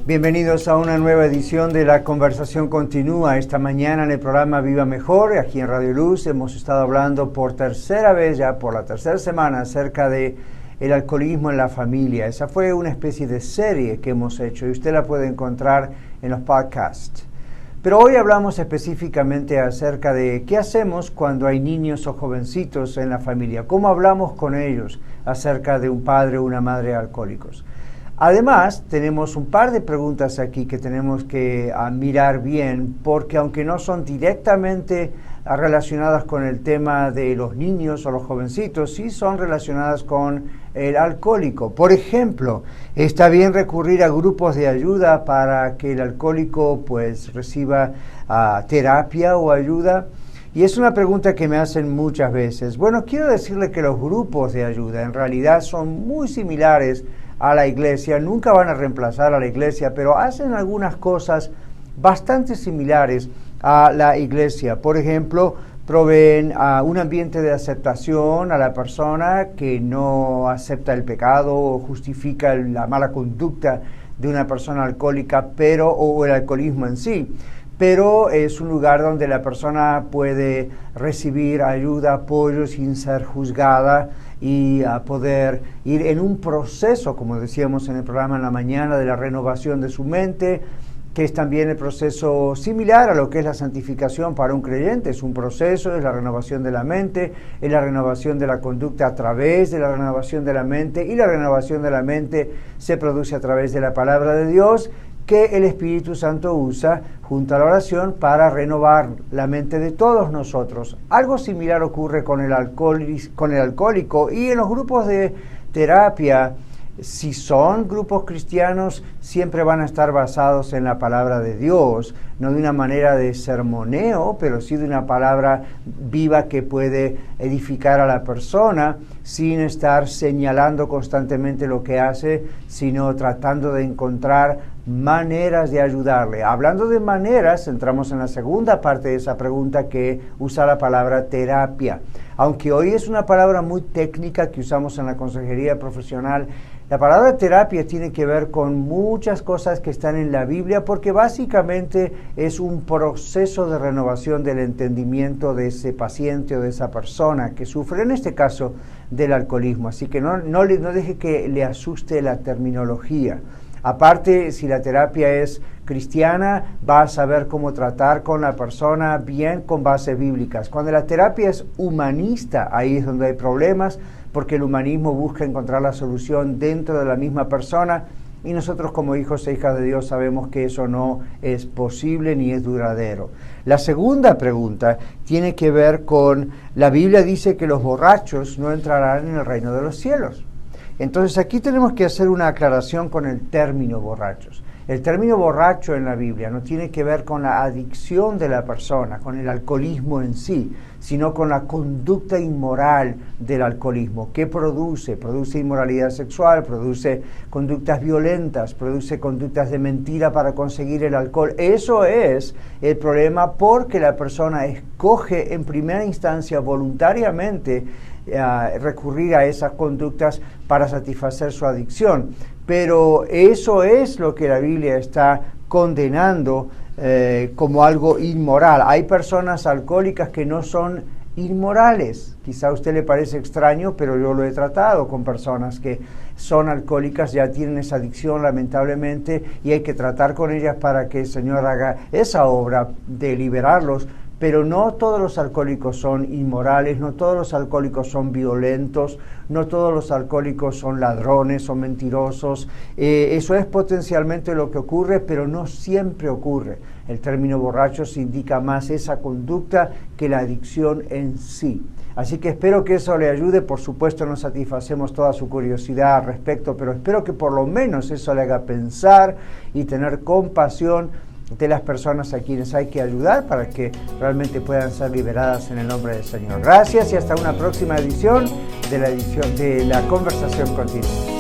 Bienvenidos a una nueva edición de La Conversación Continúa. Esta mañana en el programa Viva Mejor, aquí en Radio Luz, hemos estado hablando por tercera vez, ya por la tercera semana, acerca de el alcoholismo en la familia. Esa fue una especie de serie que hemos hecho y usted la puede encontrar en los podcasts. Pero hoy hablamos específicamente acerca de qué hacemos cuando hay niños o jovencitos en la familia. ¿Cómo hablamos con ellos acerca de un padre o una madre alcohólicos? Además, tenemos un par de preguntas aquí que tenemos que mirar bien, porque aunque no son directamente relacionadas con el tema de los niños o los jovencitos, sí son relacionadas con el alcohólico. Por ejemplo, ¿está bien recurrir a grupos de ayuda para que el alcohólico reciba terapia o ayuda? Y es una pregunta que me hacen muchas veces. Bueno, quiero decirle que los grupos de ayuda en realidad son muy similares a la iglesia, nunca van a reemplazar a la iglesia, pero hacen algunas cosas bastante similares a la iglesia. Por ejemplo, proveen un ambiente de aceptación a la persona que no acepta el pecado o justifica la mala conducta de una persona alcohólica, o el alcoholismo en sí. Pero es un lugar donde la persona puede recibir ayuda, apoyo sin ser juzgada y poder ir en un proceso, como decíamos en el programa en la mañana, de la renovación de su mente, que es también el proceso similar a lo que es la santificación para un creyente. Es un proceso, es la renovación de la mente, es la renovación de la conducta a través de la renovación de la mente, y la renovación de la mente se produce a través de la palabra de Dios, que el Espíritu Santo usa junto a la oración para renovar la mente de todos nosotros. Algo similar ocurre con el alcohólico, y en los grupos de terapia, si son grupos cristianos, siempre van a estar basados en la palabra de Dios, no de una manera de sermoneo, pero sí de una palabra viva que puede edificar a la persona sin estar señalando constantemente lo que hace, sino tratando de encontrar maneras de ayudarle. Hablando de maneras, entramos en la segunda parte de esa pregunta, que usa la palabra terapia. Aunque hoy es una palabra muy técnica que usamos en la consejería profesional, la palabra terapia tiene que ver con muchas cosas que están en la Biblia, porque básicamente es un proceso de renovación del entendimiento de ese paciente o de esa persona que sufre, en este caso, del alcoholismo. Así que no deje que le asuste la terminología. Aparte, si la terapia es cristiana, va a saber cómo tratar con la persona bien con bases bíblicas. Cuando la terapia es humanista, ahí es donde hay problemas, porque el humanismo busca encontrar la solución dentro de la misma persona, y nosotros como hijos e hijas de Dios sabemos que eso no es posible ni es duradero. La segunda pregunta tiene que ver con, la Biblia dice que los borrachos no entrarán en el reino de los cielos. Entonces aquí tenemos que hacer una aclaración con el término borrachos. El término borracho en la Biblia no tiene que ver con la adicción de la persona, con el alcoholismo en sí, sino con la conducta inmoral del alcoholismo. ¿Qué produce? Produce inmoralidad sexual, produce conductas violentas, produce conductas de mentira para conseguir el alcohol. Eso es el problema, porque la persona escoge en primera instancia voluntariamente recurrir a esas conductas para satisfacer su adicción. Pero eso es lo que la Biblia está condenando como algo inmoral. Hay personas alcohólicas que no son inmorales. Quizá a usted le parece extraño, pero yo lo he tratado con personas que son alcohólicas, ya tienen esa adicción lamentablemente, y hay que tratar con ellas para que el Señor haga esa obra de liberarlos. Pero no todos los alcohólicos son inmorales, no todos los alcohólicos son violentos, no todos los alcohólicos son ladrones, son mentirosos. Eso es potencialmente lo que ocurre, pero no siempre ocurre. El término borrachos indica más esa conducta que la adicción en sí. Así que espero que eso le ayude. Por supuesto, no satisfacemos toda su curiosidad al respecto, pero espero que por lo menos eso le haga pensar y tener compasión de las personas a quienes hay que ayudar para que realmente puedan ser liberadas en el nombre del Señor. Gracias y hasta una próxima edición de la Conversación Continua.